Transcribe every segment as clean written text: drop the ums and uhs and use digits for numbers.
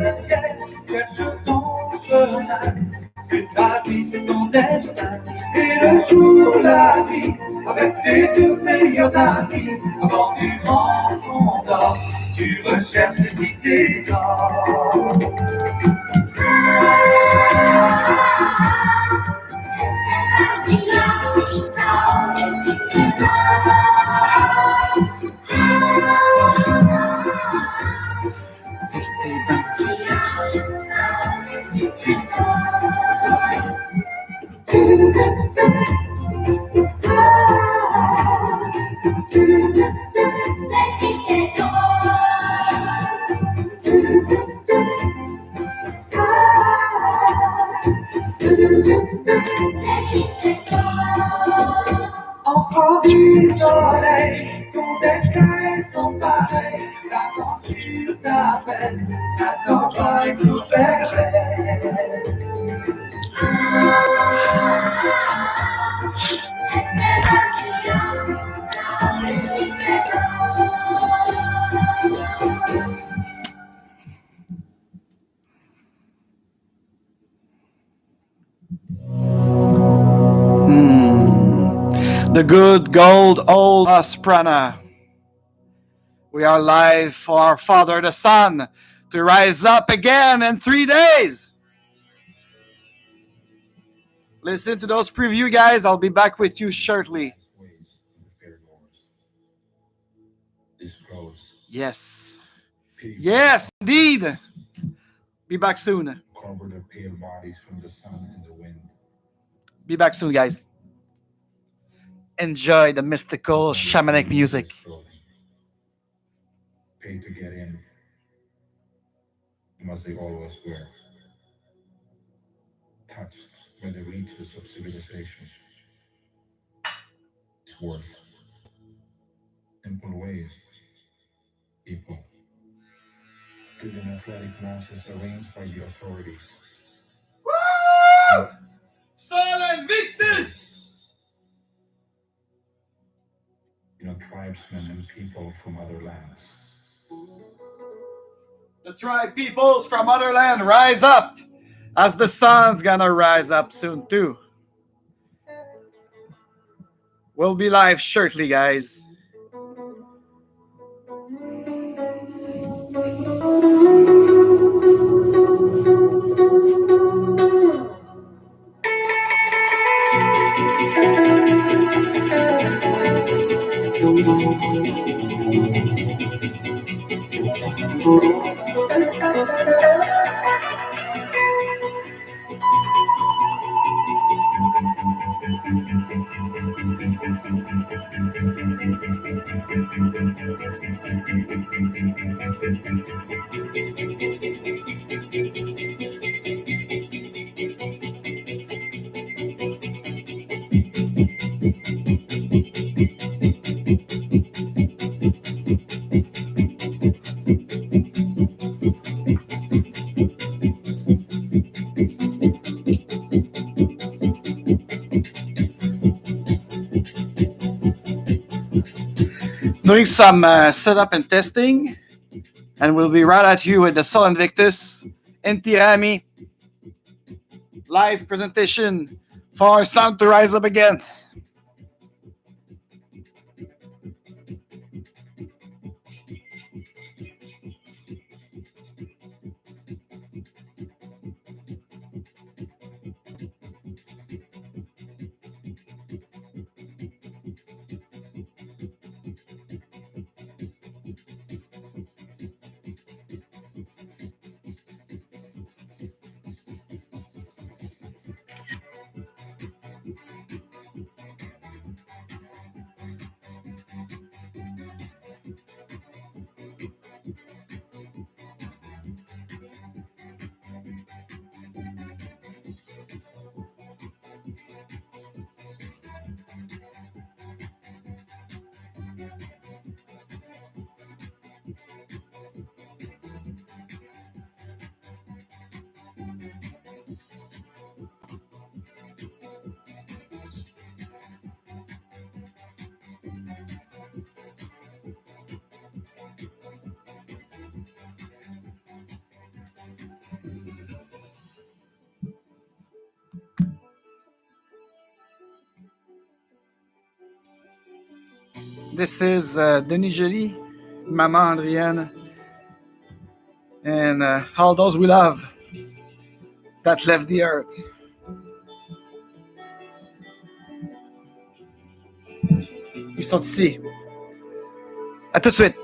le ciel, cherche ton chemin. C'est ta vie, c'est ton destin. Et le jour, la nuit, avec tes deux meilleurs amis, avant tu rentres ton dort, tu recherches les idées d'or. Enfant du soleil, ton destin est sans pareil. L'aventure t'appelle, attends-toi et tout verrai. The good gold old us prana. We are live for our Father the Sun to rise up again in 3 days. Listen to those preview, guys. I'll be back with you shortly. Yes. Yes, indeed. Be back soon. Cover the pale bodies from the sun and the wind. Be back soon, guys. Enjoy the mystical shamanic music. Pay to get in, as they always were. Touched by the reaches of civilization. It's worth. Simple ways. People. Student athletic matches arranged by the authorities. Woo! Sol Invictus! Tribesmen and people from other lands. The tribe peoples from other land rise up, as the sun's gonna rise up soon too. We'll be live shortly, guys. Doing some setup and testing, and we'll be right at you with the Sol Invictus, Inti Raymi, live presentation for our sound to rise up again. This is Denis Joly, Maman Adrienne, and all those we love that left the earth. Ils sont ici. À tout de suite.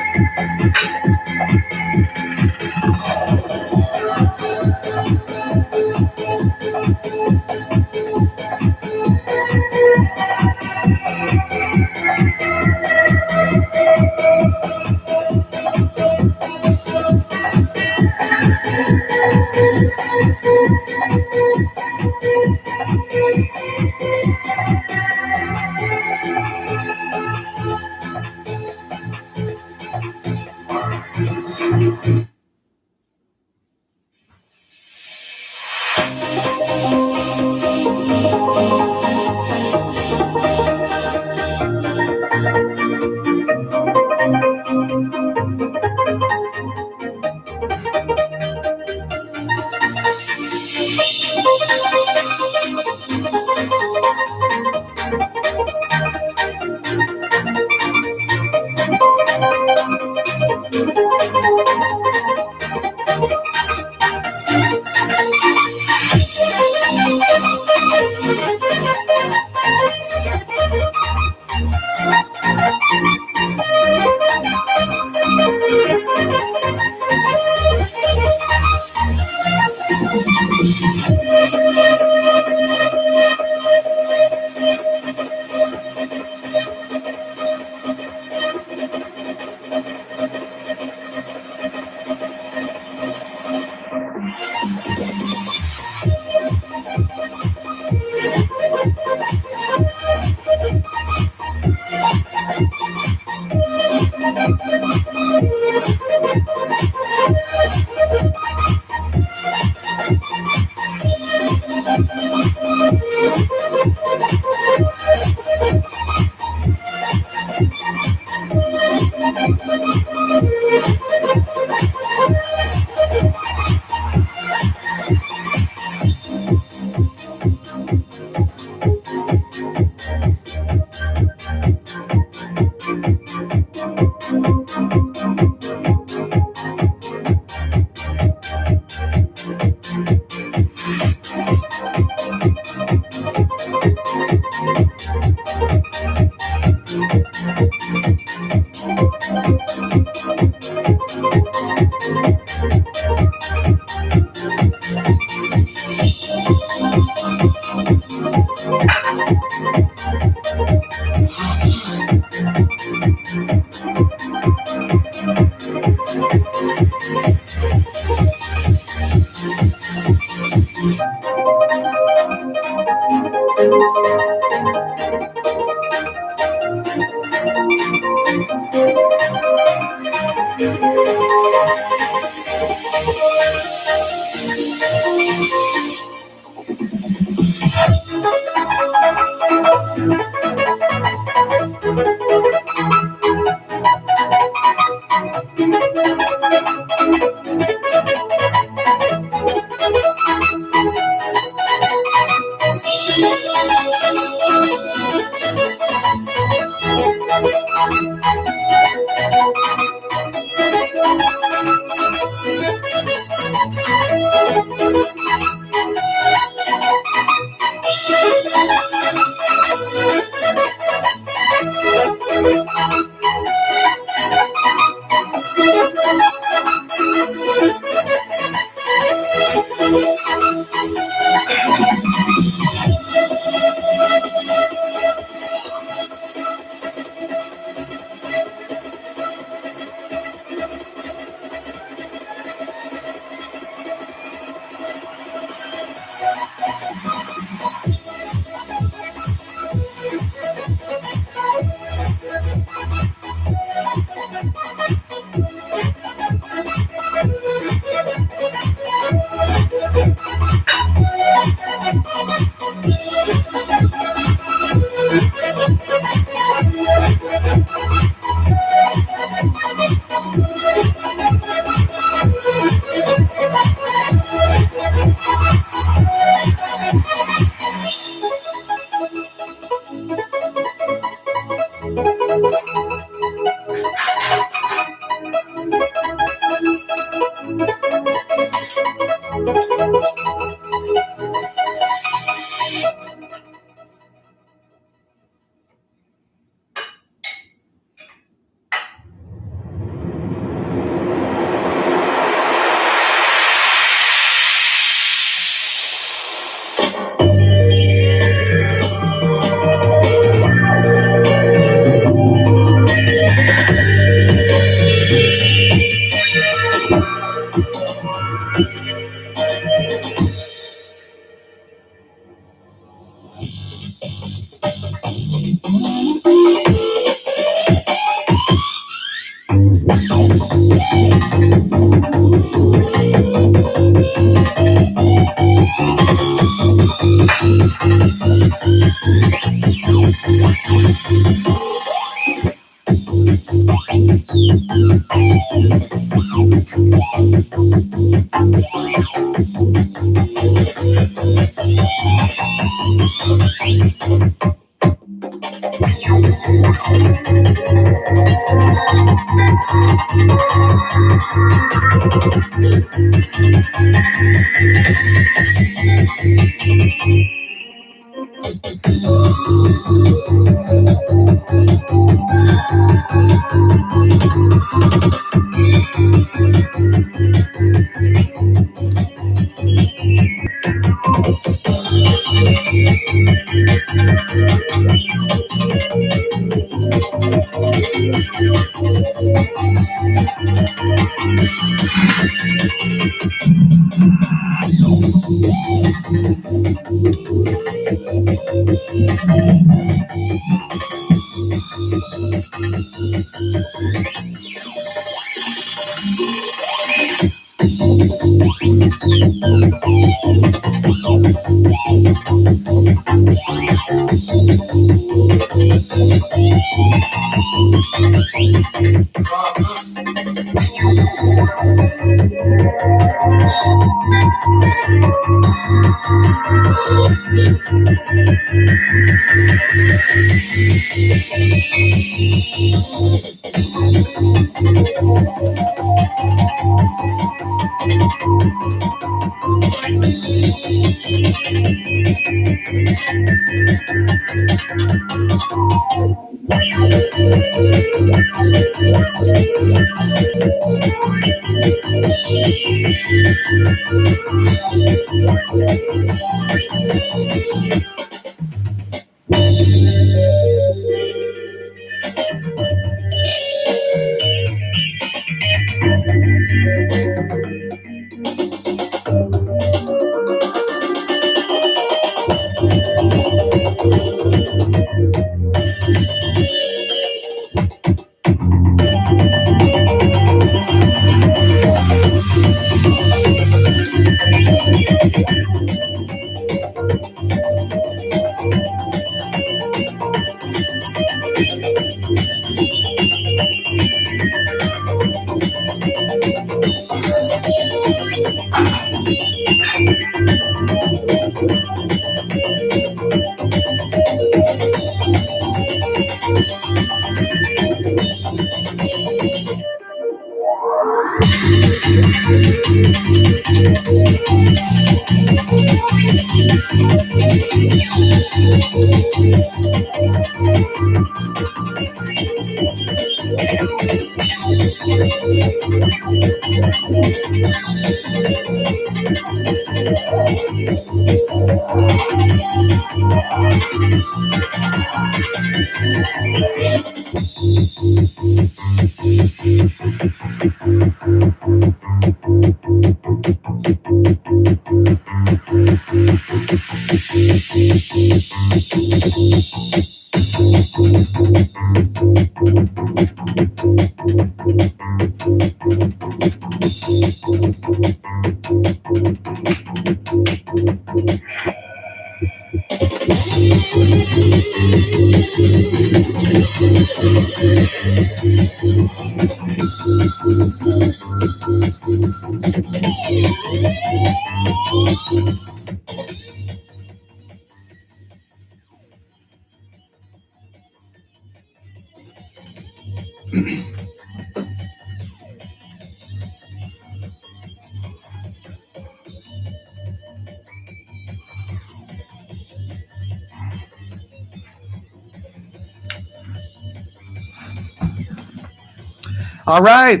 All right.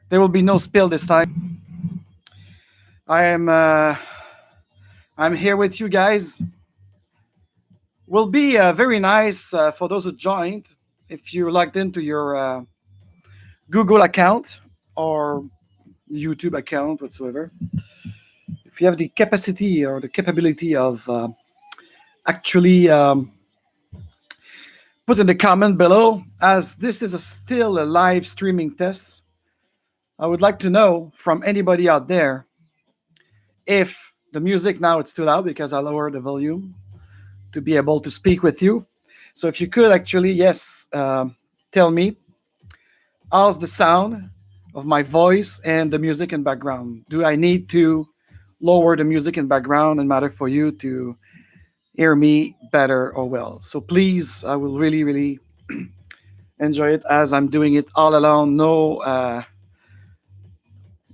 There will be no spill this time. I'm here with you guys. Will be very nice for those who joined. If you're logged into your Google account or YouTube account whatsoever, if you have the capacity or the capability of actually put in the comment below, as this is still a live streaming test. I would like to know from anybody out there if the music now it's too loud because I lowered the volume to be able to speak with you. So if you could actually, yes, tell me how's the sound of my voice and the music in background. Do I need to lower the music in background in matter for you to hear me better or well? So please, I will really, really enjoy it as I'm doing it all alone.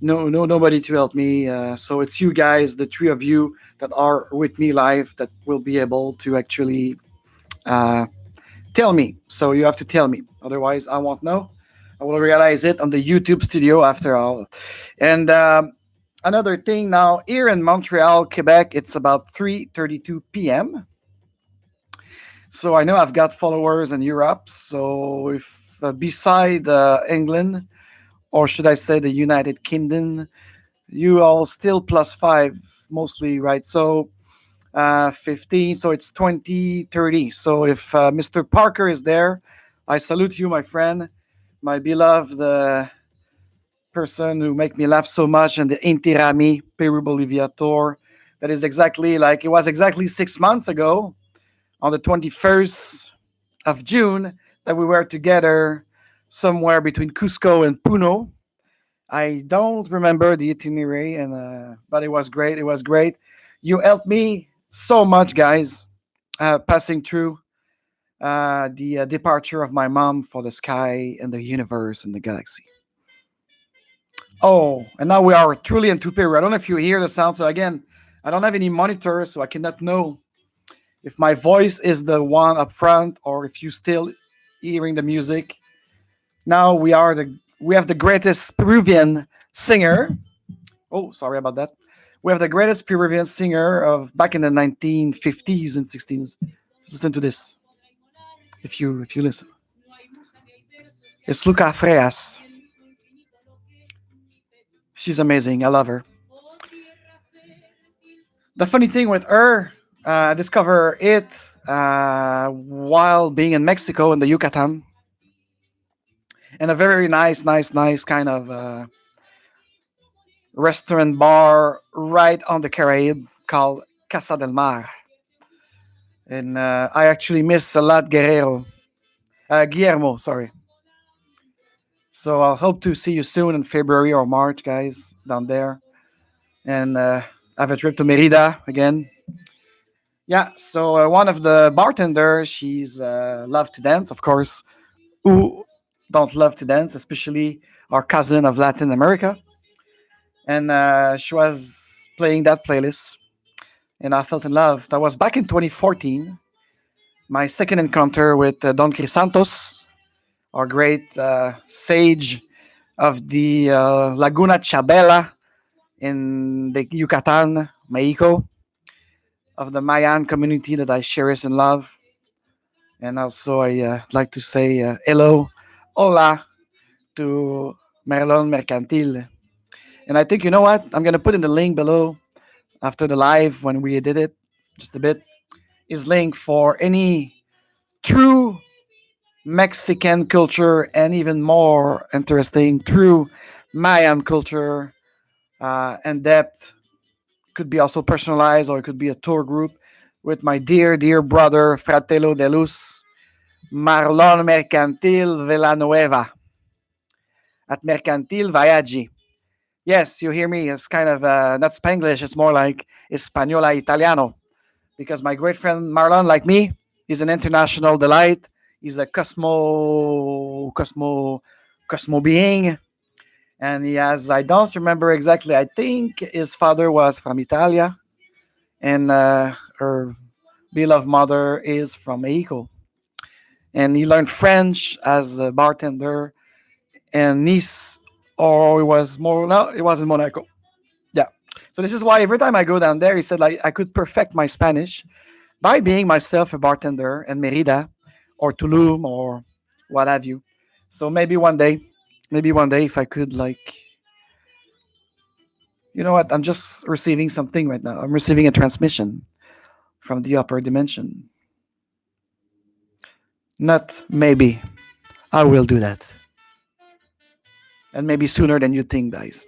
Nobody to help me. So it's you guys, the three of you that are with me live, that will be able to actually tell me. So you have to tell me, otherwise I won't know. I will realize it on the YouTube studio after all. And another thing now, here in Montreal, Quebec, it's about 3:32 p.m. So I know I've got followers in Europe. So if beside England, or should I say the United Kingdom, you all still +5 mostly, right? So 15, so it's 20, 30. So if Mr. Parker is there, I salute you, my friend, my beloved person who make me laugh so much in the Inti Raymi Peru Bolivia tour. That is exactly like it was exactly 6 months ago on the 21st of June that we were together somewhere between Cusco and Puno. I don't remember the itinerary, and but it was great. It was great. You helped me so much, guys, passing through the departure of my mom for the sky and the universe and the galaxy. Oh, and now we are truly into Peru. I don't know if you hear the sound. So again, I don't have any monitor, so I cannot know if my voice is the one up front or if you still hearing the music. Now we have the greatest Peruvian singer. Oh, sorry about that. We have the greatest Peruvian singer of back in the 1950s and 16s. Listen to this. If you listen, it's Luca Freas. She's amazing. I love her. The funny thing with her, I discovered it while being in Mexico in the Yucatan, in a very nice kind of restaurant bar right on the Caraïbe called Casa del Mar. And I actually miss a lot Guillermo, sorry. So I'll hope to see you soon in February or March, guys, down there. And have a trip to Merida again. Yeah, so one of the bartenders, she's love to dance, of course. Who don't love to dance, especially our cousin of Latin America. And she was playing that playlist, and I felt in love. That was back in 2014. My second encounter with Don Crisantos, our great sage of the Laguna Chabela in the Yucatan, Mexico, of the Mayan community that I cherish and love. And also, I like to say hello, hola to Marlon Mercantil. And I think, you know what? I'm going to put in the link below after the live when we did it, just a bit, is link for any true Mexican culture and even more interesting true Mayan culture and depth. Could be also personalized or it could be a tour group with my dear brother Fratelo de Luz, Marlon Mercantil Villanueva at Mercantil Voyage. Yes, you hear me. It's kind of not Spanglish. It's more like Española Italiano. Because my great friend Marlon, like me, is an international delight. He's a cosmo being. And he has, I don't remember exactly, I think his father was from Italia. And her beloved mother is from Mexico. And he learned French as a bartender in Nice, or it was more, no, it was in Monaco. Yeah. So this is why every time I go down there, he said like I could perfect my Spanish by being myself a bartender in Merida or Tulum or what have you. So maybe one day if I could like, you know what? I'm just receiving something right now. I'm receiving a transmission from the upper dimension. Not maybe. I will do that. And maybe sooner than you think, guys.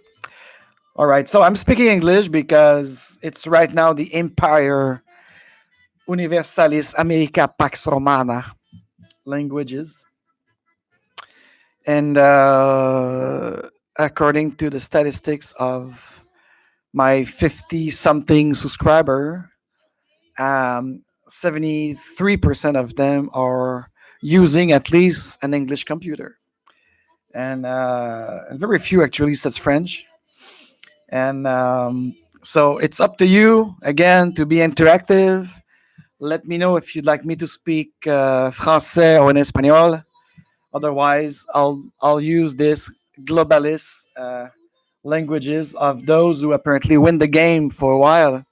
All right. So I'm speaking English because it's right now the Empire Universalis America Pax Romana languages. And according to the statistics of my 50 something subscriber, 73% of them are using at least an English computer. And very few actually says French. And so it's up to you, again, to be interactive. Let me know if you'd like me to speak français or in espagnol. Otherwise, I'll use this globalist languages of those who apparently win the game for a while.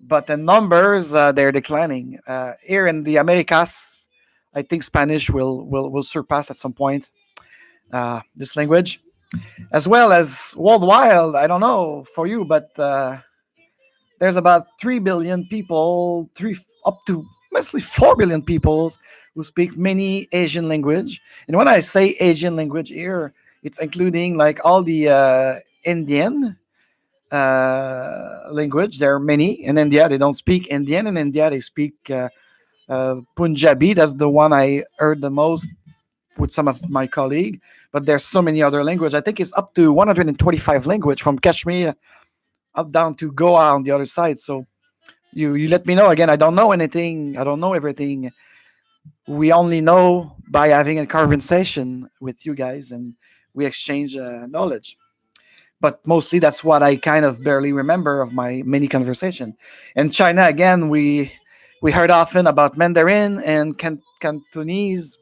But the numbers, they're declining. Here in the Americas, I think Spanish will surpass at some point this language. As well as worldwide, I don't know for you, but there's about 3 billion people, up to mostly 4 billion people who speak many Asian language. And when I say Asian language here, It's including like all the Indian language. There are many in India. They don't speak Indian. In India, they speak Punjabi. That's the one I heard the most with some of my colleague. But there's so many other language. I think it's up to 125 language from Kashmir up down to Goa on the other side. So you let me know again. I don't know anything. I don't know everything. We only know by having a conversation with you guys, and we exchange knowledge. But mostly that's what I kind of barely remember of my mini conversation. In China, again, we heard often about Mandarin and Cantonese,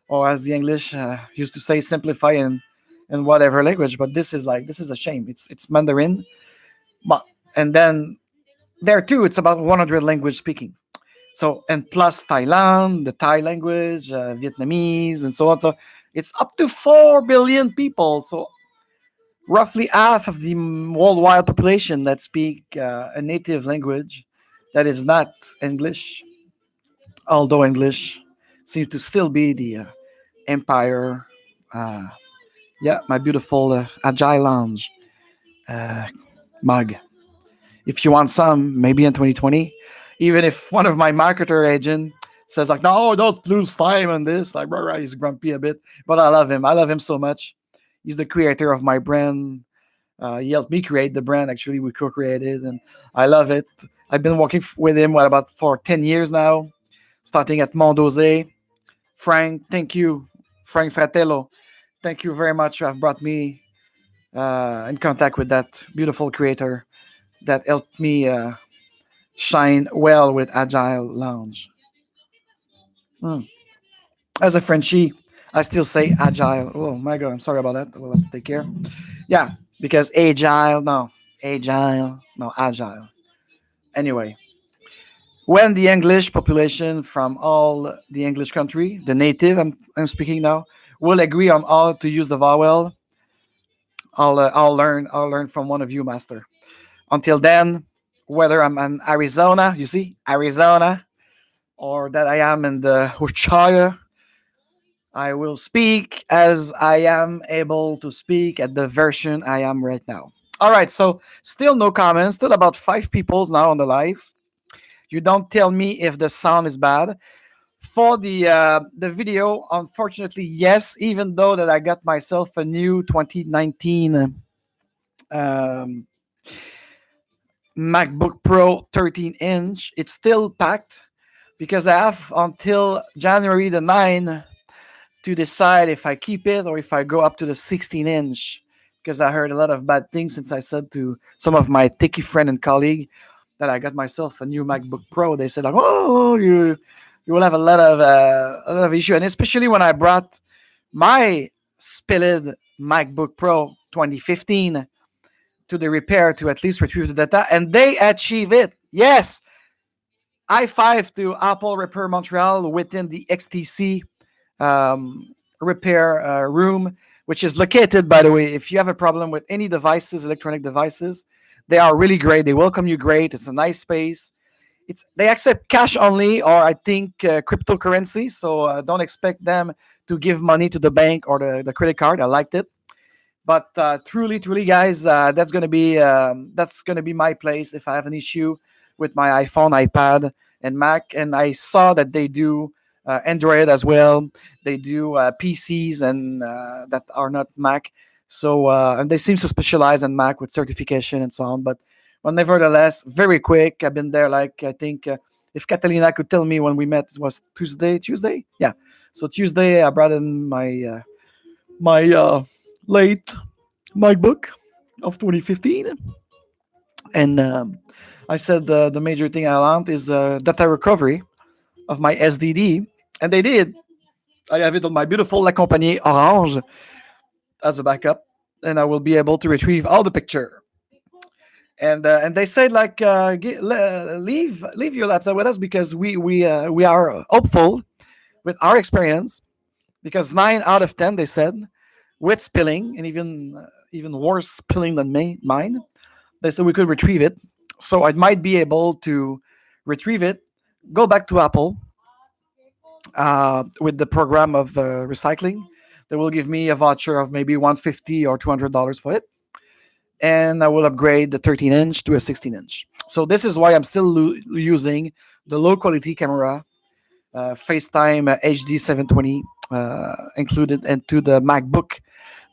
or as the English used to say, simplify in whatever language. But this is a shame. It's Mandarin, but and then there too, it's about 100 language speaking. So and plus Thailand, the Thai language, Vietnamese, and so on. So it's up to 4 billion people. So roughly half of the worldwide population that speak a native language that is not English, although English seems to still be the empire. Uh, yeah, my beautiful Agile Lounge uh, mug. If you want some, maybe in 2020, even if one of my marketer agent says like, no, don't lose time on this, like, rah, rah, he's grumpy a bit, but I love him. I love him so much. He's the creator of my brand. He helped me create the brand. Actually, we co-created, and I love it. I've been working with him about for 10 years now, starting at Mondose. Frank, thank you, Frank Fratelo. Thank you very much. You have brought me in contact with that beautiful creator that helped me shine well with Agile Lounge. Mm. As a Frenchie, I still say Agile. Oh my God, I'm sorry about that. We'll have to take care. Yeah, because Agile, no, Agile. Anyway, when the English population from all the English country, the native I'm speaking now, will agree on how to use the vowel, I'll learn from one of you, master. Until then, whether I'm in Arizona, you see, Arizona, or that I am in the Hampshire, I will speak as I am able to speak at the version I am right now. All right, so still no comments, still about 5 people now on the live. You don't tell me if the sound is bad. For the video, unfortunately, yes, even though that I got myself a new 2019 um, MacBook Pro 13-inch, it's still packed because I have until January the 9th to decide if I keep it or if I go up to the 16-inch. Because I heard a lot of bad things since I said to some of my techie friend and colleague that I got myself a new MacBook Pro. They said like, "Oh, you will have a lot of issue," and especially when I brought my spilled MacBook Pro 2015 to the repair to at least retrieve the data, and they achieve it. Yes, I5 to Apple Repair Montreal within the XTC repair room, which is located, by the way, if you have a problem with any devices, electronic devices, they are really great. They welcome you great. It's a nice space. They accept cash only, or I think cryptocurrency. So don't expect them to give money to the bank or the credit card. I liked it, but truly, guys, that's gonna be my place if I have an issue with my iPhone, iPad, and Mac. And I saw that they do Android as well. They do PCs and that are not Mac. So and they seem to specialize in Mac with certification and so on. But nevertheless, very quick. I've been there like I think if Catalina could tell me when we met, it was Tuesday. Yeah. So Tuesday I brought in my late MacBook of 2015, and I said the major thing I want is data recovery of my SDD, and they did. I have it on my beautiful La Compagnie Orange as a backup, and I will be able to retrieve all the picture. And they said like leave your laptop with us because we are hopeful with our experience, because 9 out of 10 they said with spilling, and even worse spilling than mine, they said we could retrieve it. So I might be able to retrieve it, go back to Apple with the program of recycling. They will give me a voucher of maybe $150 or $200 for it, and I will upgrade the 13-inch to a 16-inch. So this is why I'm still using the low quality camera, FaceTime HD 720 included into the MacBook.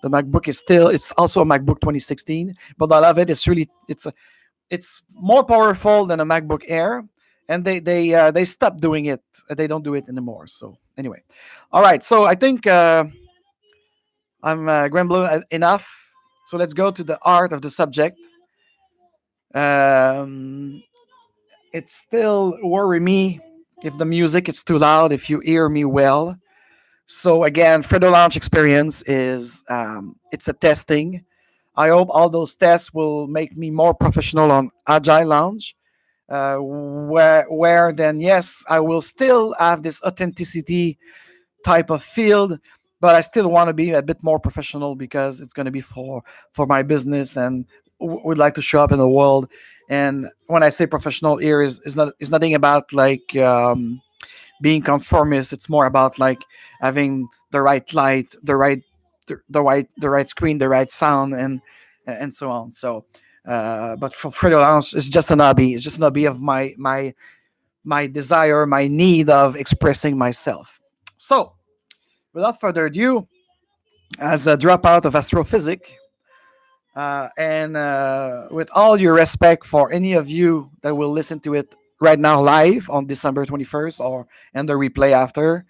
The MacBook is still, it's also a MacBook 2016, but I love it. It's more powerful than a MacBook Air, and they stopped doing it. They don't do it anymore. So anyway, all right. So I think I'm grumbling enough. So let's go to the art of the subject. Um, it still worry me if the music is too loud, if you hear me well. So again, Frédö launch experience is it's a testing. I hope all those tests will make me more professional on Agile Lounge, where then yes, I will still have this authenticity type of field, but I still want to be a bit more professional because it's going to be for my business and would like to show up in the world. And when I say professional here is nothing about like being conformist. It's more about like having the right light, the right screen, the right sound, and so on. So, but for freelance, it's just an hobby. It's just an hobby of my desire, my need of expressing myself. So, without further ado, as a dropout of astrophysic, and with all your respect for any of you that will listen to it right now live on December 21st or and the replay after,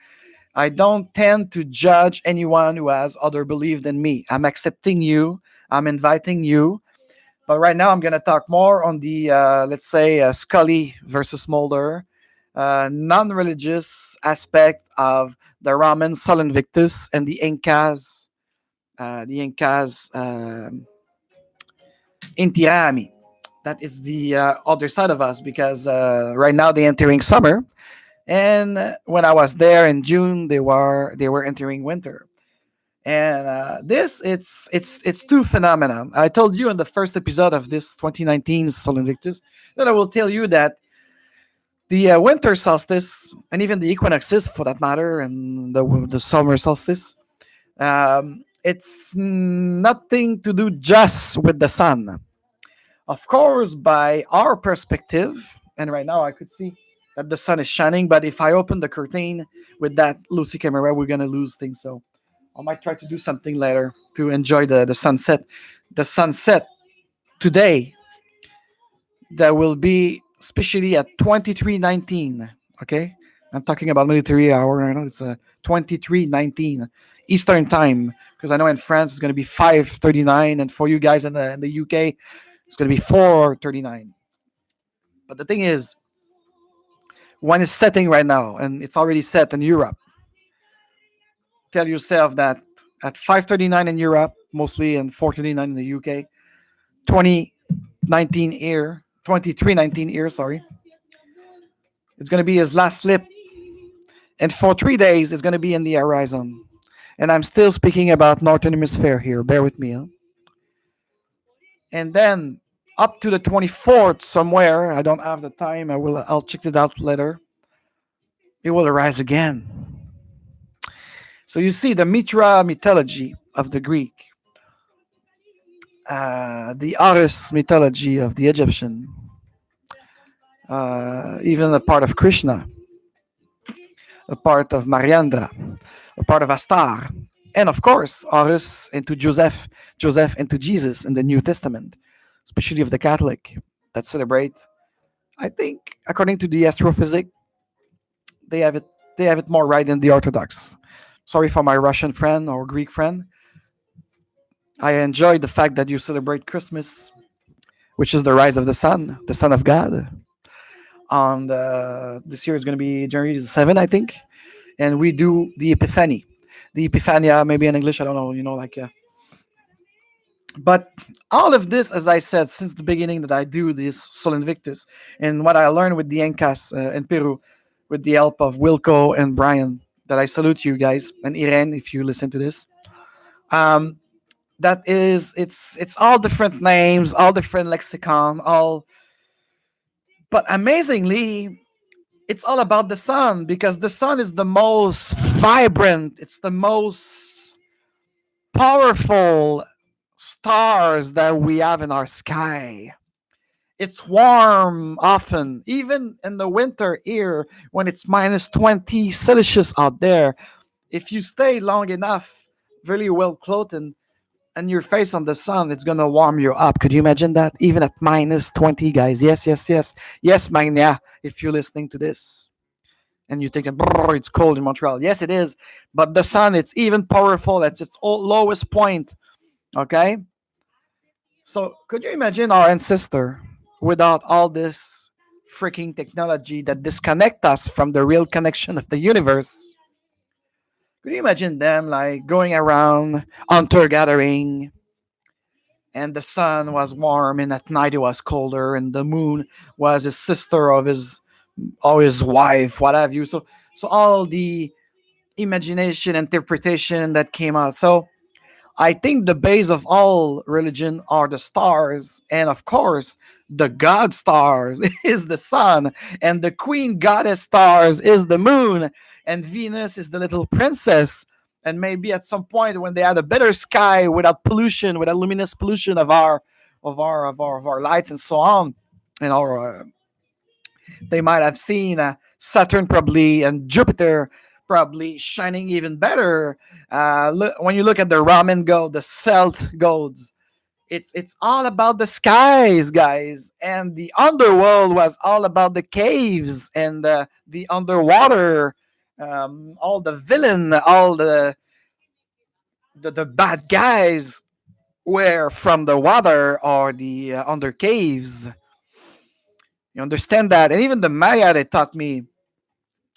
I don't tend to judge anyone who has other belief than me. I'm accepting you. I'm inviting you. But right now, I'm going to talk more on the, let's say, Scully versus Mulder, non-religious aspect of the Roman Sol Invictus and the Incas, Inti Raymi. That is the other side of us because right now they're entering summer, and when I was there in June, they were entering winter. And this it's two phenomena. I told you in the first episode of this 2019 Sol Invictus that I will tell you that the winter solstice and even the equinoxes, for that matter, and the summer solstice, it's nothing to do just with the sun. Of course, by our perspective, and right now I could see that the sun is shining, but if I open the curtain with that Lucy camera, we're gonna lose things. So I might try to do something later to enjoy the sunset. The sunset today that will be especially at 23:19. Okay, I'm talking about military hour. I know it's a 23:19 Eastern time because I know in France it's going to be 5:39, and for you guys in the UK it's going to be 4:39. But the thing is, when it's setting right now, and it's already set in Europe, tell yourself that at 5:39 in Europe, mostly, and 4:39 in the UK, 2019 here, 23:19 here, sorry, it's going to be his last slip. And for 3 days, it's going to be in the horizon. And I'm still speaking about Northern Hemisphere here. Bear with me. Huh? And then up to the 24th somewhere, I don't have the time. I'll check it out later. It will arise again. So you see the Mitra mythology of the Greek, the Horus mythology of the Egyptian, even a part of Krishna, a part of Mariandra, a part of Astar, and of course Horus into Joseph, Joseph into Jesus in the New Testament, especially of the Catholic that celebrate. I think according to the Astro-physic, they have it more right than the Orthodox. Sorry for my Russian friend or Greek friend. I enjoy the fact that you celebrate Christmas, which is the rise of the Son of God. On this year is going to be January the 7th, I think, and we do the Epiphany, the Epiphania, maybe in English, I don't know, like. But all of this, as I said, since the beginning that I do this Sol Invictus, and what I learned with the Incas in Peru, with the help of Wilco and Brian, that I salute you guys, and Irene, if you listen to this. That is, it's all different names, all different lexicon, all. But amazingly, it's all about the sun because the sun is the most vibrant. It's the most powerful stars that we have in our sky. It's warm often, even in the winter here when it's minus 20 Celsius out there. If you stay long enough, really well clothed, and your face on the sun, it's gonna warm you up. Could you imagine that? Even at minus 20, guys. Yes, yes, yes. Yes, Magna, if you're listening to this. And you think it's cold in Montreal. Yes, it is. But the sun, it's even powerful. It's its lowest point. Okay? So could you imagine our ancestor without all this freaking technology that disconnect us from the real connection of the universe? Could you imagine them like going around hunter gathering, and the sun was warm and at night it was colder, and the moon was his sister of his or his wife, what have you. So all the imagination interpretation that came out. So I think the base of all religion are the stars, and of course, the god stars is the sun, and the queen goddess stars is the moon, and Venus is the little princess. And maybe at some point, when they had a better sky without pollution, without luminous pollution of our lights and so on, and our they might have seen Saturn probably and Jupiter probably shining even better. When you look at the Roman god, the Celt gods, it's all about the skies, guys, and the underworld was all about the caves and the underwater. All the villain, all the bad guys were from the water or the under caves. You understand that? And even the Maya, they taught me,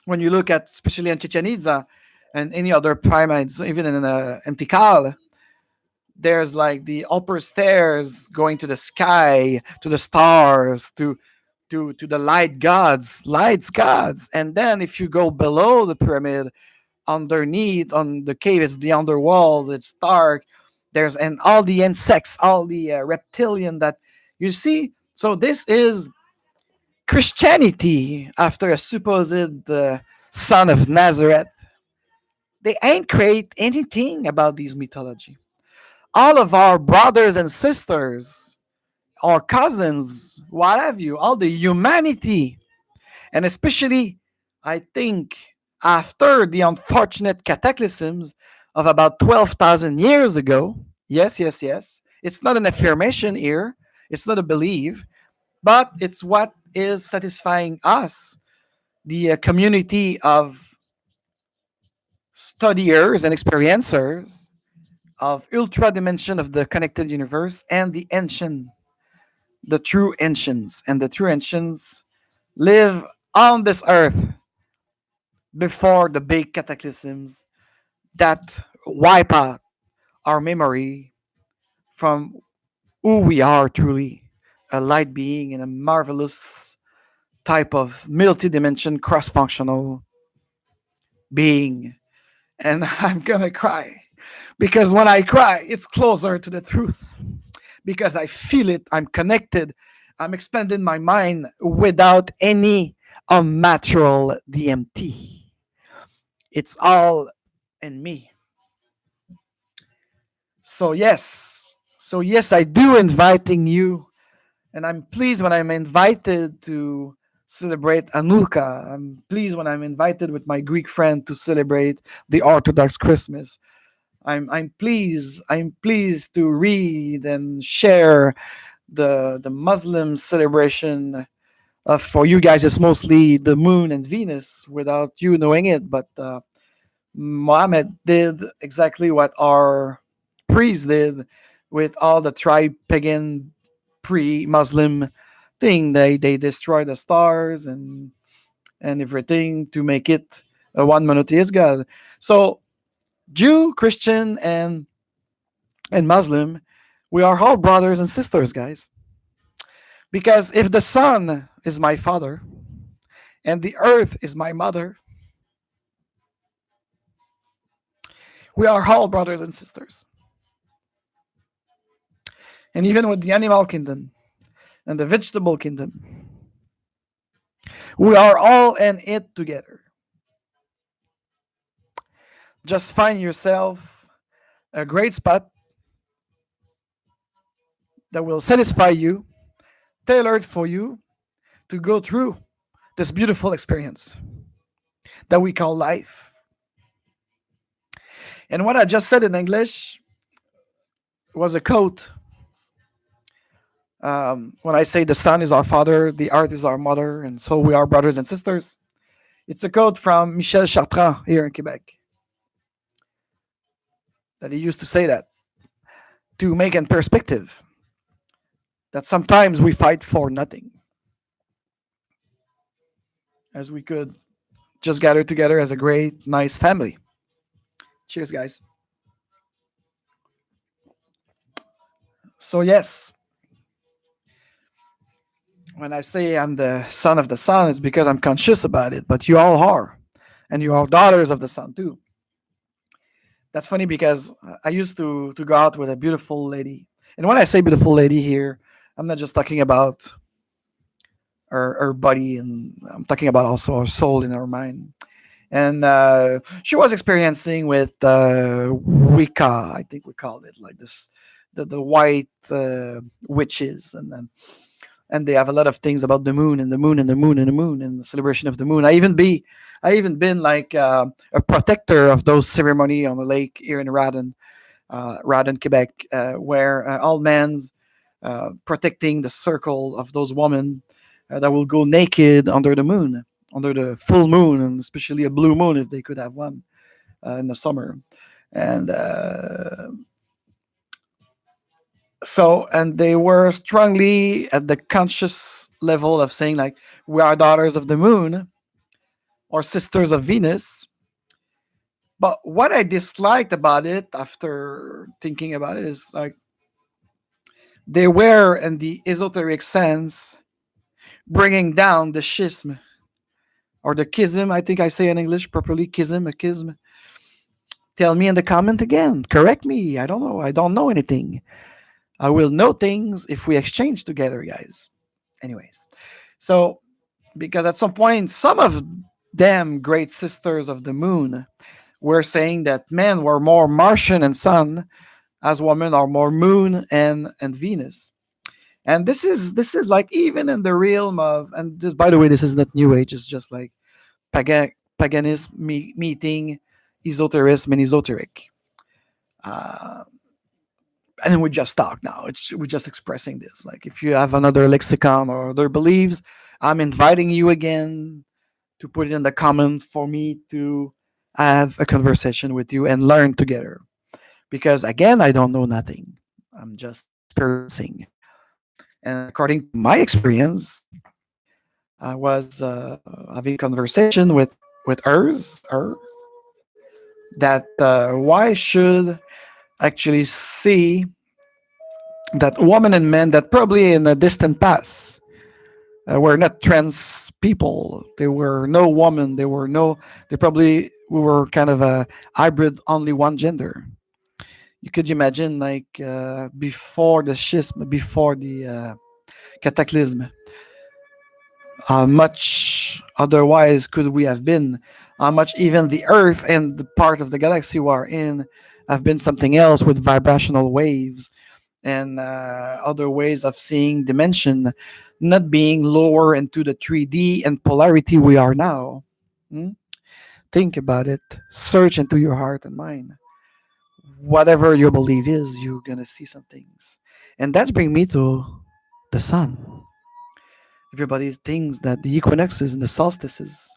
when you look at, especially in Chichen Itza and any other pyramids, even in Tikal, there's like the upper stairs going to the sky, to the stars, to the lights gods. And then if you go below the pyramid, underneath on the cave, it's the underworld. It's dark. There's and all the insects, all the reptilian that you see. So this is Christianity after a supposed son of Nazareth. They ain't create anything about these mythology. All of our brothers and sisters, our cousins, what have you, all the humanity, and especially, I think, after the unfortunate cataclysms of about 12,000 years ago. Yes, yes, yes. It's not an affirmation here. It's not a belief, but it's what is satisfying us, the community of studiers and experiencers of ultra dimension of the connected universe, and the ancient, the true ancients. And the true ancients live on this earth before the big cataclysms that wipe out our memory from who we are truly, a light being in a marvelous type of multi-dimension cross-functional being. And I'm gonna cry because when I cry, it's closer to the truth because I feel it. I'm connected. I'm expanding my mind without any unnatural DMT. It's all in me. So yes, I do inviting you, and I'm pleased when I'm invited to celebrate Anuka. I'm pleased when I'm invited with my Greek friend to celebrate the Orthodox Christmas. I'm pleased to read and share the Muslim celebration. For you guys, it's mostly the moon and Venus without you knowing it, but Muhammad did exactly what our priests did with all the tribe pagan pre-Muslim thing. They destroy the stars and everything to make it a one monotheist God. So Jew, Christian, and Muslim, we are all brothers and sisters, guys. Because if the sun is my father and the earth is my mother, we are all brothers and sisters. And even with the animal kingdom and the vegetable kingdom, we are all in it together. Just find yourself a great spot that will satisfy you, tailored for you to go through this beautiful experience that we call life. And what I just said in English was a quote. When I say the sun is our father, the earth is our mother, and so we are brothers and sisters. It's a quote from Michel Chartrand here in Quebec that he used to say that to make in perspective that sometimes we fight for nothing, as we could just gather together as a great, nice family. Cheers, guys. So, yes, when I say I'm the son of the sun, it's because I'm conscious about it, but you all are. And you are daughters of the sun, too. That's funny because I used to go out with a beautiful lady. And when I say beautiful lady here, I'm not just talking about her body, and I'm talking about also her soul and her mind. And she was experiencing with Wicca, I think we called it like this, the white witches, and they have a lot of things about the moon and the moon and the moon and the moon and the celebration of the moon. I even been like a protector of those ceremony on the lake here in Radon, Quebec, where all men's protecting the circle of those women that will go naked under the moon, under the full moon, and especially a blue moon if they could have one in the summer. And and they were strongly at the conscious level of saying like, we are daughters of the moon or sisters of Venus. But what I disliked about it after thinking about it is like, they were in the esoteric sense bringing down the schism or the schism. I think I say in English properly, schism, a schism. Tell me in the comment again. Correct me. I don't know. I don't know anything. I will know things if we exchange together, guys. Anyways, so because at some point, some of them great sisters of the moon were saying that men were more Martian and sun, as women are more moon and Venus. And this is like even in the realm of, and this, by the way, this is not new age. It's just like paganism meeting esotericism and esoteric. And then we just talk now. We're just expressing this. Like if you have another lexicon or other beliefs, I'm inviting you again to put it in the comment for me to have a conversation with you and learn together. Because again, I don't know nothing. I'm just experiencing. And according to my experience, I was having a conversation with her that why should actually see that women and men that probably in a distant past were not trans people. There were no woman. There were no. They probably we were kind of a hybrid, only one gender. You could imagine like before the schism, before the cataclysm, how much otherwise could we have been? How much even the Earth and the part of the galaxy we are in have been something else with vibrational waves and other ways of seeing dimension, not being lower into the 3D and polarity we are now. Hmm? Think about it. Search into your heart and mind. Whatever your belief is, you're gonna see some things, and that's bring me to the sun. Everybody thinks that the equinoxes and the solstices,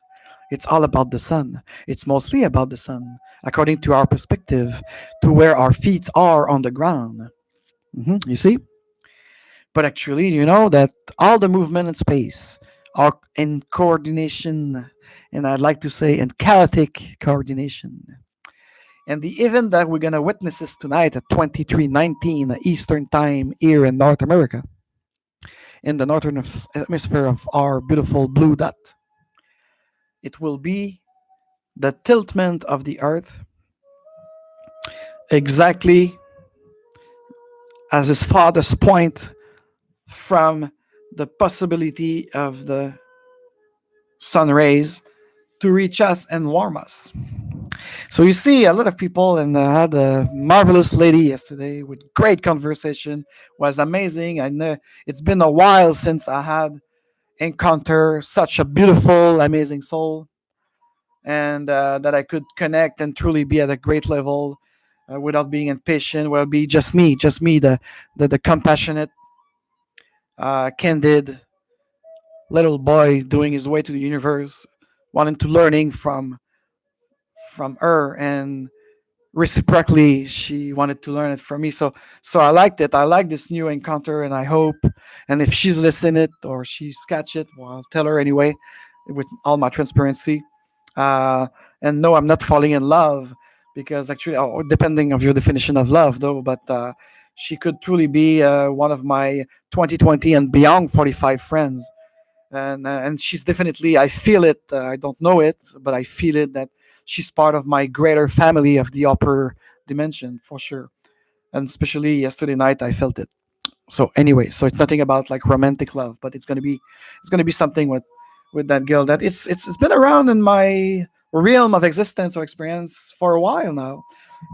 it's all about the sun. It's mostly about the sun, according to our perspective, to where our feet are on the ground. You see? But actually, you know that all the movement in space are in coordination, and I'd like to say in chaotic coordination. And the event that we're going to witness is tonight at 23:19 Eastern Time here in North America, in the northern hemisphere of our beautiful blue dot. It will be the tiltment of the Earth exactly as his father's point from the possibility of the sun rays to reach us and warm us. So you see a lot of people, and I had a marvelous lady yesterday with great conversation. Was amazing. I know it's been a while since I had encounter such a beautiful, amazing soul, and that I could connect and truly be at a great level without being impatient. Will be just me, the compassionate, candid little boy doing his way to the universe, wanting to learning from her, and reciprocally she wanted to learn it from me. So I liked it. I like this new encounter, and I hope, and if she's listening it or she's catch it, well, I'll tell her anyway with all my transparency. uh and no, I'm not falling in love, because actually, depending of your definition of love though, but she could truly be one of my 2020 and beyond 45 friends. And she's definitely, I feel it, I don't know it, but I feel it, that she's part of my greater family of the upper dimension for sure. And especially yesterday night I felt it. So anyway, so it's nothing about like romantic love, but it's gonna be something with that girl that it's been around in my realm of existence or experience for a while now.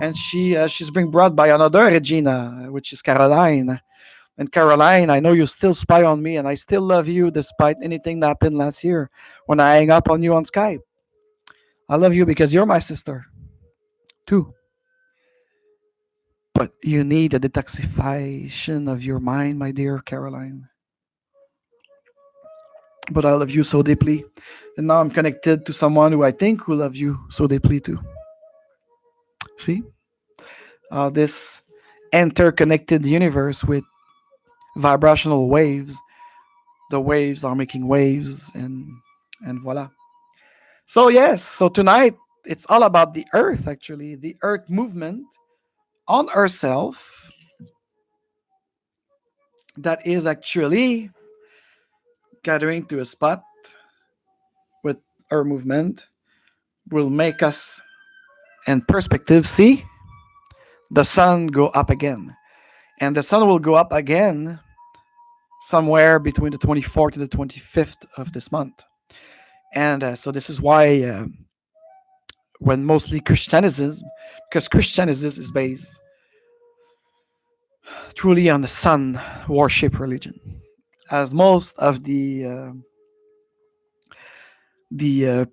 And she's being brought by another Regina, which is Caroline. And Caroline, I know you still spy on me, and I still love you despite anything that happened last year when I hang up on you on Skype. I love you because you're my sister, too. But you need a detoxification of your mind, my dear Caroline. But I love you so deeply. And now I'm connected to someone who I think will love you so deeply, too. See? This interconnected universe with vibrational waves. The waves are making waves, and voila. So yes, so tonight it's all about the Earth. Actually, the Earth movement on herself, that is actually gathering to a spot with her movement will make us in perspective see the sun go up again, and the sun will go up again somewhere between the 24th to the 25th of this month. And so this is why when mostly Christianism, because Christianism is based truly on the sun worship religion, as most of the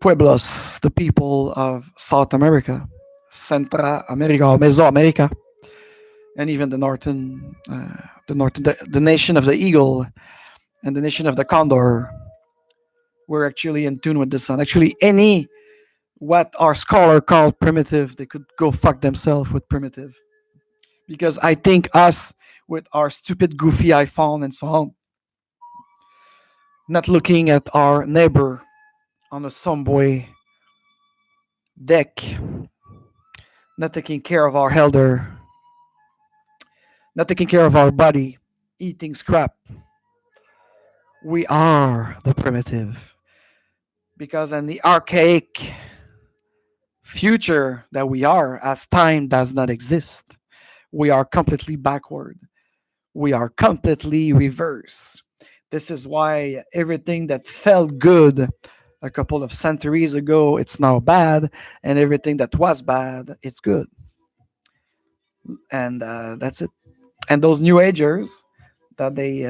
pueblos, the people of South America, Central America, or Mesoamerica, and even the nation of the eagle and the nation of the condor, were actually in tune with the sun. Actually, any what our scholar called primitive, they could go fuck themselves with primitive, because I think us with our stupid, goofy iPhone and so on, not looking at our neighbor on a subway deck, not taking care of our elder, not taking care of our body, eating scrap. We are the primitive. Because in the archaic future that we are, as time does not exist, we are completely backward. We are completely reverse. This is why everything that felt good a couple of centuries ago, it's now bad, and everything that was bad, it's good. And that's it. And those new agers, that they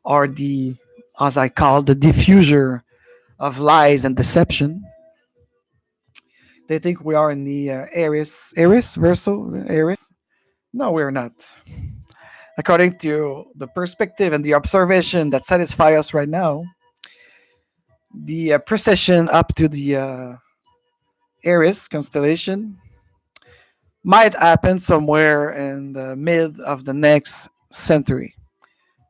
are the, as I call, the diffuser of lies and deception. They think we are in the Aries verso Aries. No, we're not. According to the perspective and the observation that satisfy us right now, the precession up to the Aries constellation might happen somewhere in the mid of the next century,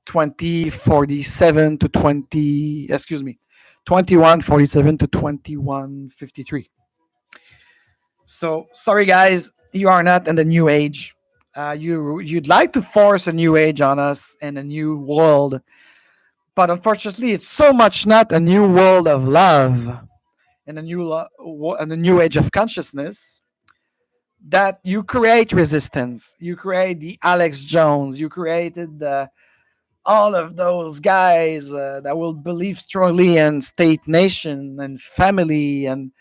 2047 to 20, excuse me, 2147 to 2153. So sorry guys, you are not in the new age. You'd like to force a new age on us and a new world, but unfortunately, it's so much not a new world of love and and a new age of consciousness, that you create resistance. You create the Alex Jones. You created the all of those guys that will believe strongly in state nation and family and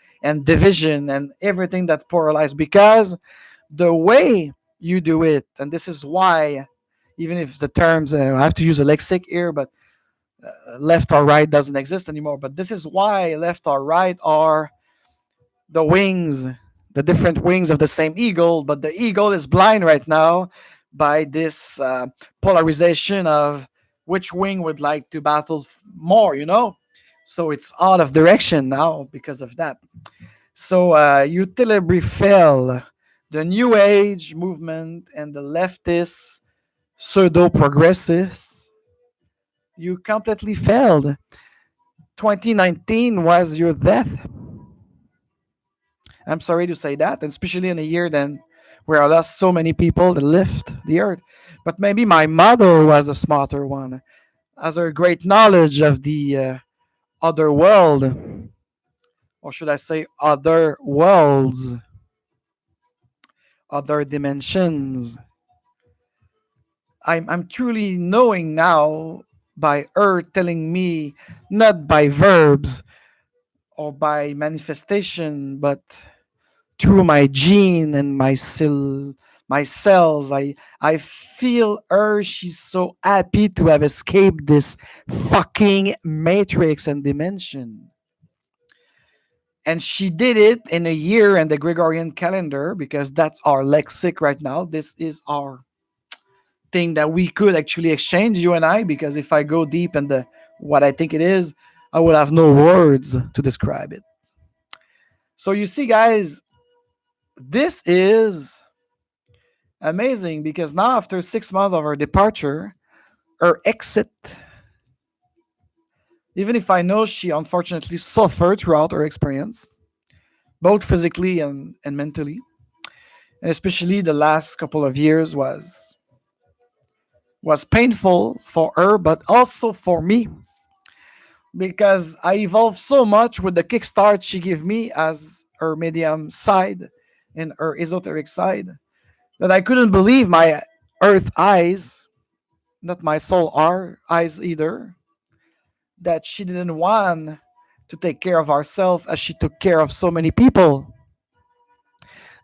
division and everything that's polarized, because the way you do it, and this is why, even if the terms I have to use a lexic here, but left or right doesn't exist anymore, but this is why left or right are the wings, the different wings of the same eagle, but the eagle is blind right now by this polarization of which wing would like to battle more, you know? So it's out of direction now because of that. So utility fell. The New Age movement and the leftist pseudo progressives, you completely failed. 2019 was your death. I'm sorry to say that, and especially in a year then where I lost so many people that left the earth. But maybe my mother was a smarter one, has a great knowledge of the other world, or should I say, other worlds, other dimensions. I'm truly knowing now by her telling me, not by verbs or by manifestation, but through my gene and my cells. I feel her. She's so happy to have escaped this fucking matrix and dimension. And she did it in a year in the Gregorian calendar, because that's our lexic right now. This is our thing that we could actually exchange, you and I, because if I go deep in the what I think it is, I will have no words to describe it. So you see, guys, this is amazing, because now after 6 months of her departure, her exit, even if I know she unfortunately suffered throughout her experience, both physically and mentally, and especially the last couple of years was painful for her, but also for me, because I evolved so much with the kickstart she gave me as her medium side and her esoteric side, that I couldn't believe my earth eyes, not my soul eyes either, that she didn't want to take care of herself as she took care of so many people.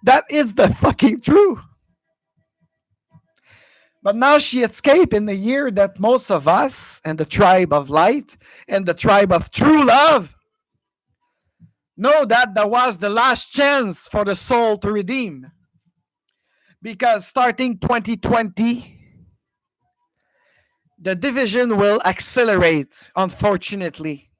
That is the fucking truth. But now she escaped in the year that most of us and the tribe of light and the tribe of true love know that that was the last chance for the soul to redeem. Because starting 2020, the division will accelerate, unfortunately.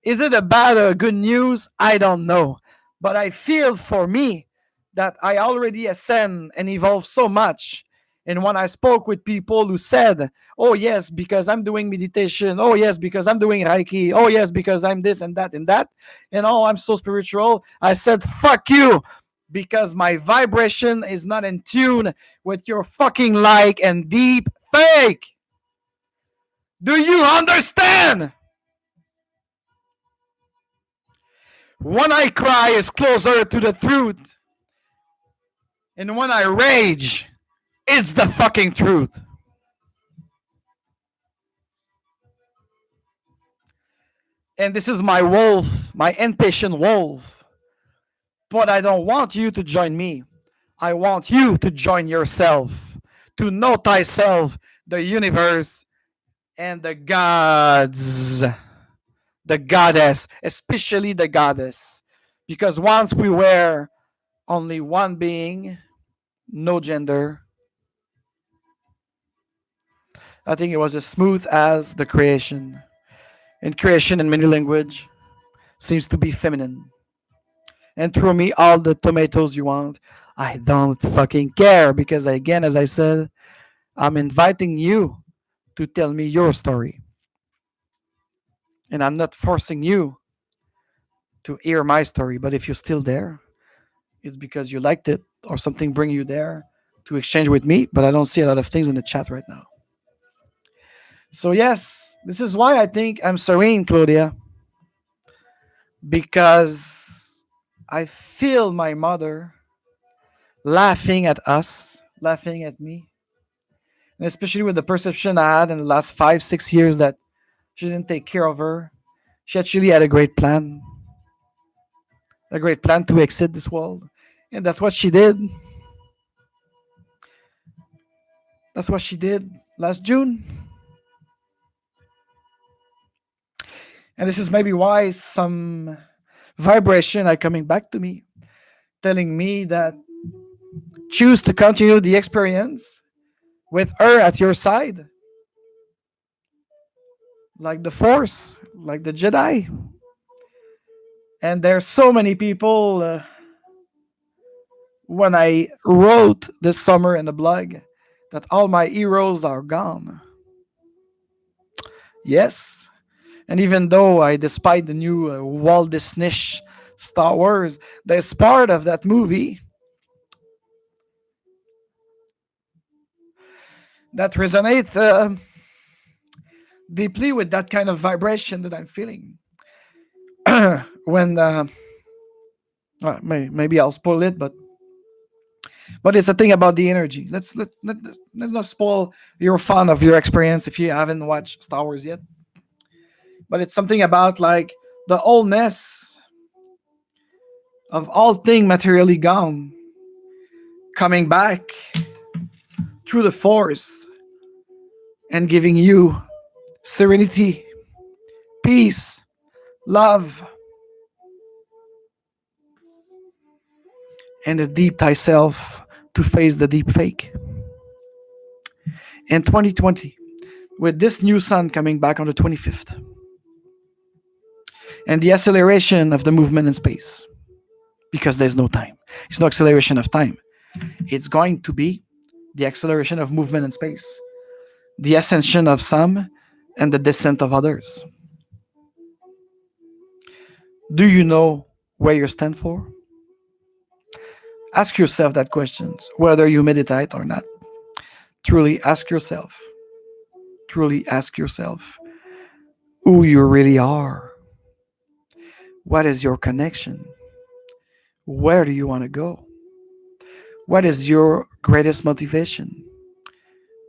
Is it a bad or good news? I don't know. But I feel for me that I already ascend and evolve so much. And when I spoke with people who said, oh, yes, because I'm doing meditation. Oh, yes, because I'm doing Reiki. Oh, yes, because I'm this and that and that. And oh, I'm so spiritual. I said, fuck you. Because my vibration is not in tune with your fucking like and deep fake. Do you understand? When I cry is closer to the truth. And when I rage, it's the fucking truth. And this is my wolf, my impatient wolf. But I don't want you to join me. I want you to join yourself, to know thyself, the universe, and the gods, the goddess, especially the goddess. Because once we were only one being, no gender, I think it was as smooth as the creation. And creation in many language seems to be feminine. And throw me all the tomatoes you want. I don't fucking care, because again, as I said, I'm inviting you to tell me your story. And I'm not forcing you to hear my story. But if you're still there, it's because you liked it or something bring you there to exchange with me. But I don't see a lot of things in the chat right now. So yes, this is why I think I'm serene, Claudia, because I feel my mother laughing at us, laughing at me, And especially with the perception I had in the last 5, 6 years that she didn't take care of her. She actually had a great plan to exit this world. And that's what she did. That's what she did last June. And this is maybe why some vibration are coming back to me, telling me that choose to continue the experience with her at your side, like the Force, like the Jedi. And there's so many people. When I wrote this summer in the blog that all my heroes are gone. Yes. And even though I despise the new Walt Disney Star Wars, there's part of that movie that resonates deeply with that kind of vibration that I'm feeling. When maybe I'll spoil it, but it's a thing about the energy. Let's not spoil your fun of your experience if you haven't watched Star Wars yet. But it's something about like the wholeness of all things materially gone coming back through the Force and giving you serenity, peace, love, and a deep thyself to face the deep fake. In 2020, with this new sun coming back on the 25th, and the acceleration of the movement in space, because there's no time. It's no acceleration of time. It's going to be the acceleration of movement in space, the ascension of some and the descent of others. Do you know where you stand for? Ask yourself that question, whether you meditate or not. Truly ask yourself. Truly ask yourself who you really are. What is your connection? Where do you want to go? What is your greatest motivation?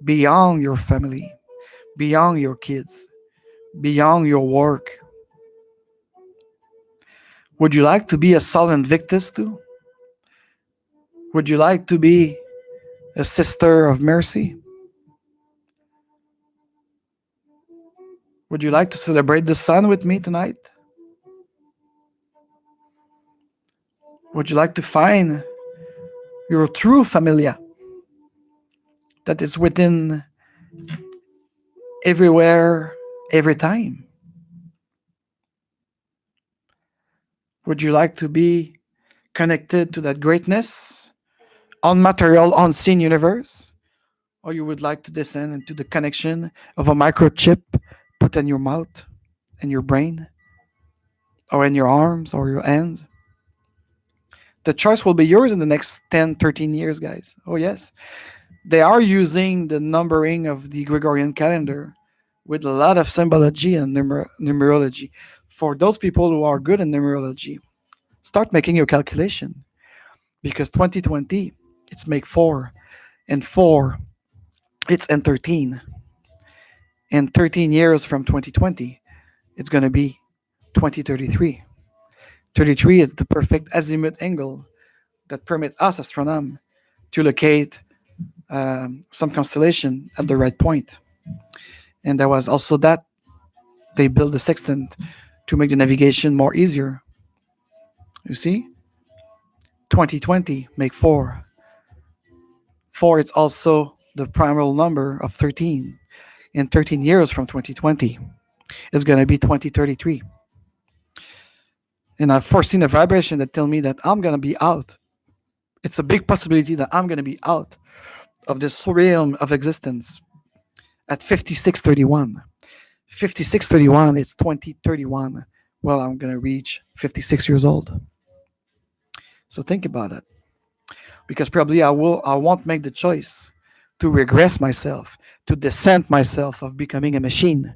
Beyond your family, beyond your kids, beyond your work. Would you like to be a soul Invictus too? Would you like to be a sister of mercy? Would you like to celebrate the sun with me tonight? Would you like to find your true familia that is within everywhere, every time? Would you like to be connected to that greatness, unmaterial, unseen universe? Or you would like to descend into the connection of a microchip put in your mouth, in your brain, or in your arms or your hands? The choice will be yours in the next 10, 13 years, guys. Oh, yes. They are using the numbering of the Gregorian calendar with a lot of symbology and numerology. For those people who are good in numerology, start making your calculation, because 2020, it's make 4, and 4, it's in 13. And 13 years from 2020, it's going to be 2033. 33 is the perfect azimuth angle that permit us astronomers to locate some constellation at the right point. And there was also that they built the sextant to make the navigation more easier. You see, 2020 make 4. 4 is also the primal number of 13. In 13 years from 2020, it's going to be 2033. And I've foreseen a vibration that tell me that I'm going to be out. It's a big possibility that I'm going to be out of this realm of existence at 5631. 5631, it's 2031. Well, I'm going to reach 56 years old. So think about it. Because probably I won't make the choice to regress myself, to descend myself of becoming a machine,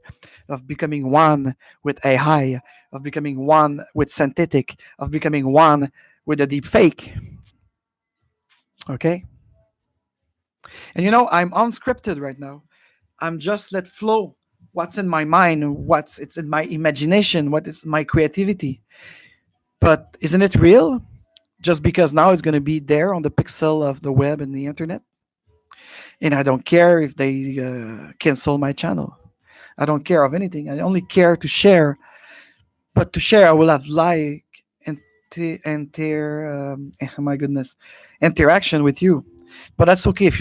of becoming one with AI, of becoming one with synthetic, of becoming one with a deep fake. Okay? And I'm unscripted right now. I'm just let flow what's in my mind, what's it's in my imagination, what is my creativity. But isn't it real? Just because now it's going to be there on the pixel of the web and the internet, and I don't care if they cancel my channel. I don't care of anything. I only care to share. But to share, I will have like my goodness, interaction with you. But that's okay if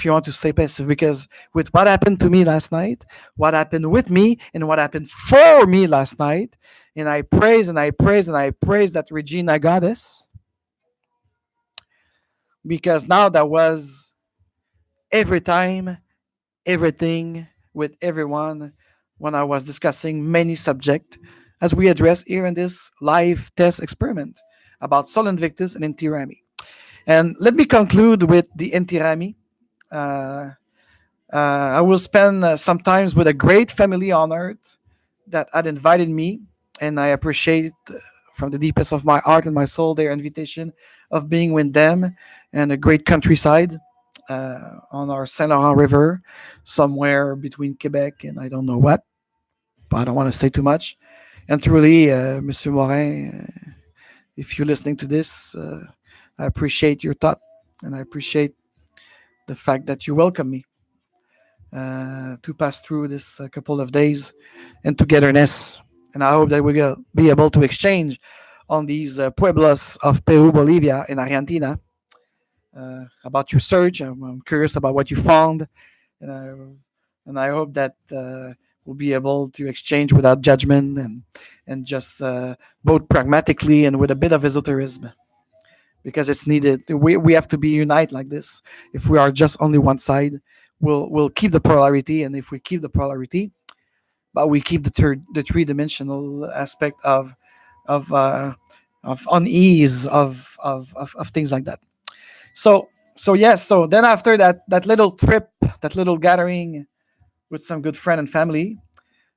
you want to stay passive, because with what happened to me last night, what happened with me, and what happened for me last night, and I praise and I praise and I praise that Regina goddess, because now that was every time, everything with everyone when I was discussing many subjects as we address here in this live test experiment about Sol Invictus and Inti Raymi. And let me conclude with the Inti Raymi. Uh, I will spend some times with a great family on earth that had invited me, and I appreciate from the deepest of my heart and my soul their invitation of being with them in a great countryside on our Saint Laurent River, somewhere between Quebec and I don't know what, but I don't want to say too much. And truly, Monsieur Morin, if you're listening to this, I appreciate your thought, and I appreciate the fact that you welcome me to pass through this couple of days in togetherness. And I hope that we will be able to exchange on these pueblos of Peru, Bolivia, and Argentina about your search. I'm curious about what you found, and I hope that we'll be able to exchange without judgment and just both pragmatically and with a bit of esotericism, because it's needed. We have to be united like this. If we are just only one side, we'll keep the polarity, and if we keep the polarity, but we keep the three-dimensional aspect of unease of things like that. So yes. So then after that little trip, that little gathering with some good friend and family,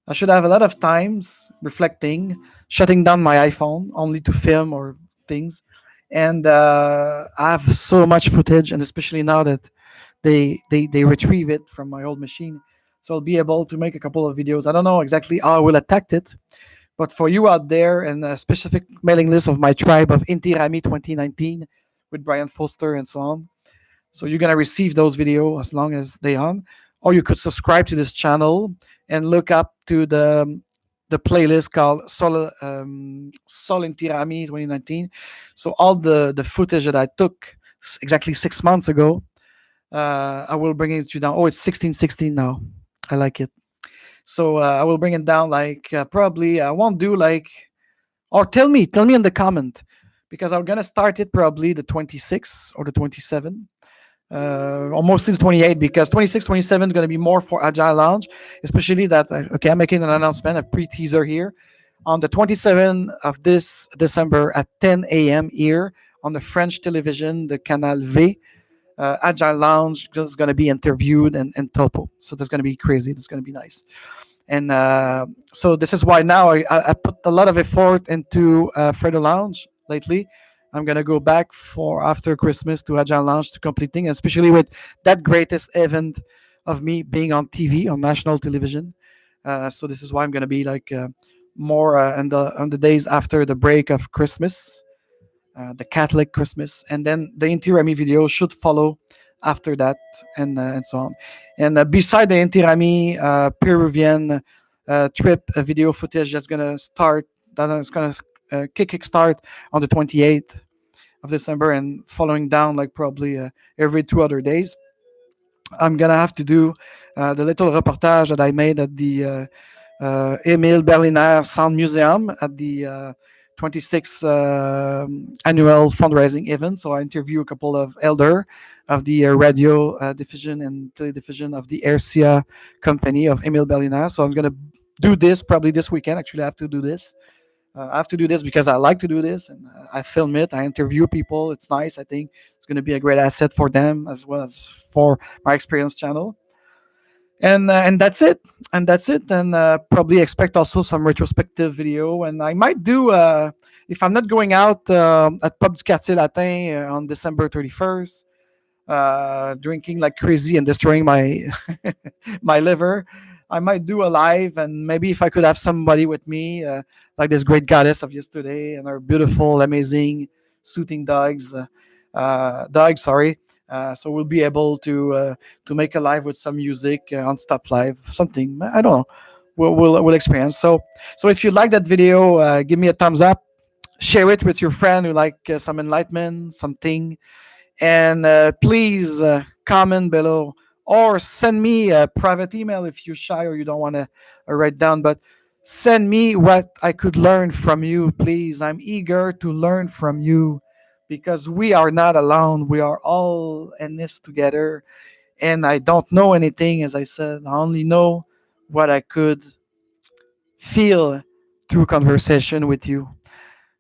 I should have a lot of times reflecting, shutting down my iPhone only to film or things, and I have so much footage, and especially now that they retrieve it from my old machine, so I'll be able to make a couple of videos. I don't know exactly how I will attack it, but for you out there and a specific mailing list of my tribe of Inti Raymi 2019 with Brian Foster and so on. So you're gonna receive those videos as long as they on, or you could subscribe to this channel and look up to the playlist called Sol Inti Raymi 2019. So all the footage that I took exactly 6 months ago, I will bring it to down. Oh, it's 1616 now. I like it. So I will bring it down like probably I won't do like, or tell me in the comment, because I'm gonna start it probably the 26th or the 27th, or mostly the 28th, because 26, 27 is gonna be more for Agile Lounge, especially that. Okay, I'm making an announcement, a pre-teaser here. On the 27th of this December at 10 a.m. here on the French television, the Canal V, Agile Lounge is going to be interviewed and topo. So that's going to be crazy. That's going to be nice. And so this is why now I put a lot of effort into Frédö Lounge lately. I'm going to go back for after Christmas to Agile Lounge to completing, especially with that greatest event of me being on TV, on national television. So this is why I'm going to be like more on the days after the break of Christmas, the Catholic Christmas, and then the Inti Raymi video should follow after that, and so on. And beside the Inti Raymi Peruvian trip video footage that's gonna start, that is gonna kickstart on the 28th of December and following down like probably every 2 other days. I'm gonna have to do the little reportage that I made at the Emil Berliner Sound Museum at the 26th annual fundraising event. So I interview a couple of elder of the radio division and division of the RCA company of Emil Berliner. So I'm gonna do this probably this weekend. Actually, I have to do this. I have to do this because I like to do this, and I film it. I interview people. It's nice. I think it's going to be a great asset for them as well as for my experience channel. And that's it. And that's it. And probably expect also some retrospective video. And I might do, if I'm not going out at Pub du Quartier Latin on December 31st, drinking like crazy and destroying my my liver, I might do a live, and maybe if I could have somebody with me, like this great goddess of yesterday and our beautiful, amazing, soothing dogs. Sorry. So we'll be able to make a live with some music on Stop Live, something I don't know. We'll experience. So if you like that video, give me a thumbs up, share it with your friend who like some enlightenment, something, and please comment below or send me a private email if you're shy or you don't want to write down. But send me what I could learn from you, please. I'm eager to learn from you because we are not alone. We are all in this together. And I don't know anything, as I said. I only know what I could feel through conversation with you.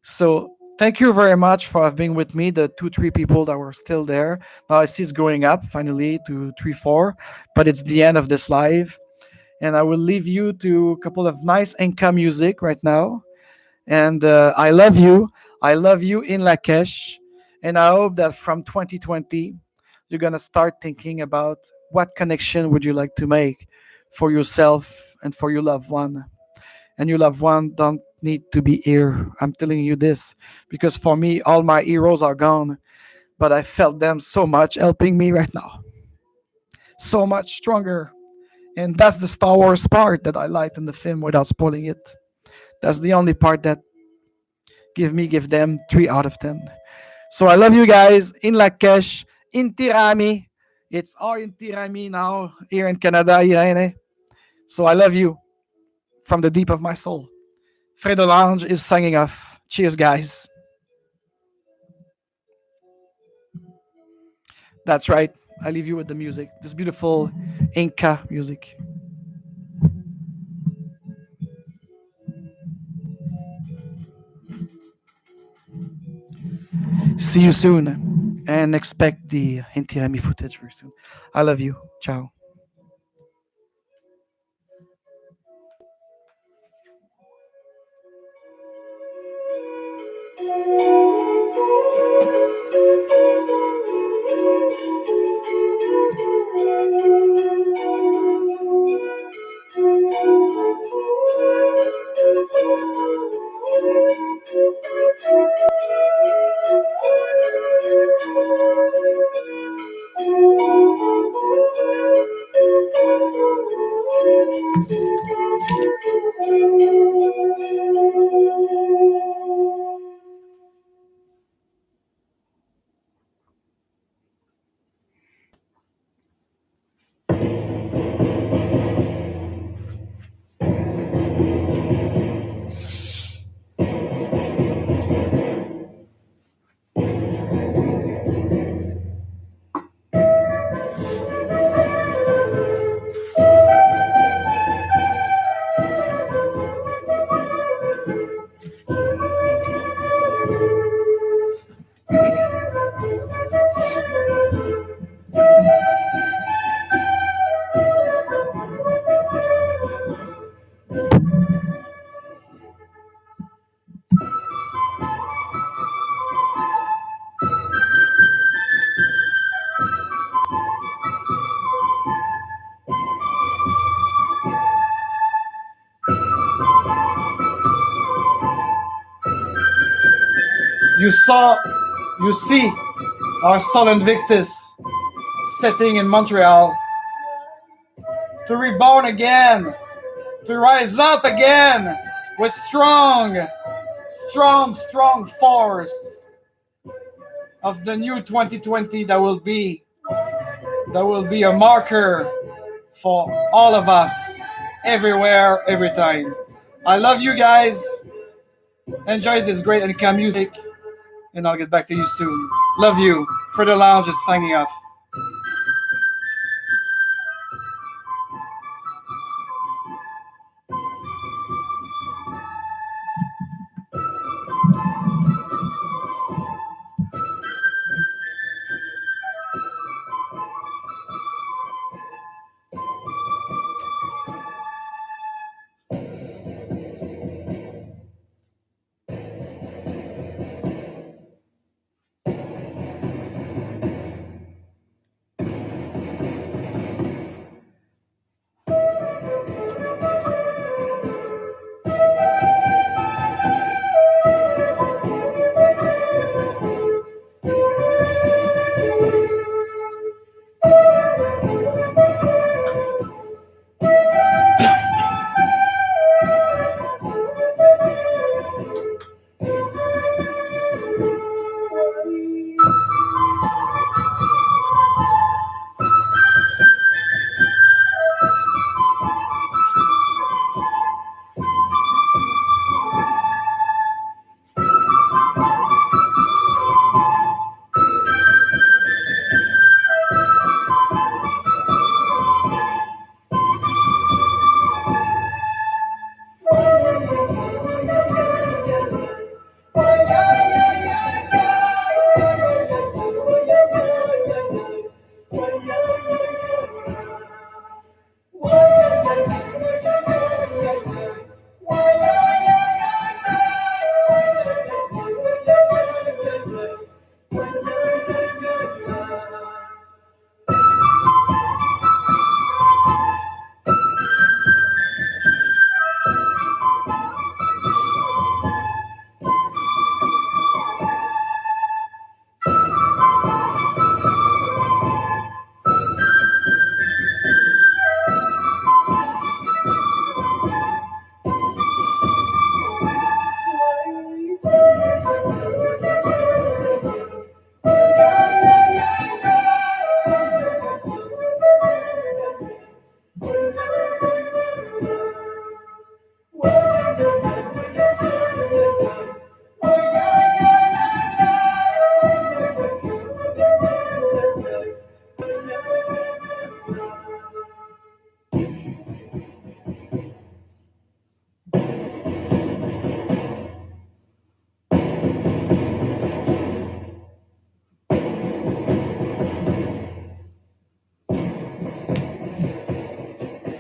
So thank you very much for being with me. The 2, 3 people that were still there. Now I see it's going up finally to 3, 4, but it's the end of this live, and I will leave you to a couple of nice Inca music right now. And I love you. I love you in Lakesh, and I hope that from 2020 you're gonna start thinking about what connection would you like to make for yourself and for your loved one, and your loved one don't need to be here. I'm telling you this because for me, all my heroes are gone, but I felt them so much helping me right now, so much stronger. And that's the Star Wars part that I liked in the film without spoiling it. That's the only part that give them 3 out of 10. So I love you guys in Lakesh, Inti Raymi. It's our Inti Raymi now here in Canada, Irene. So I love you from the deep of my soul. Frédö Lounge is signing off. Cheers, guys. That's right. I leave you with the music. This beautiful Inca music. See you soon. And expect the Inti Raymi footage very soon. I love you. Ciao. You see our Sol Invictus setting in Montreal to reborn again, to rise up again with strong force of the new 2020 that will be a marker for all of us, everywhere, every time. I love you guys. Enjoy this great Inca music, and I'll get back to you soon. Love you. Frédö Lounge is signing off.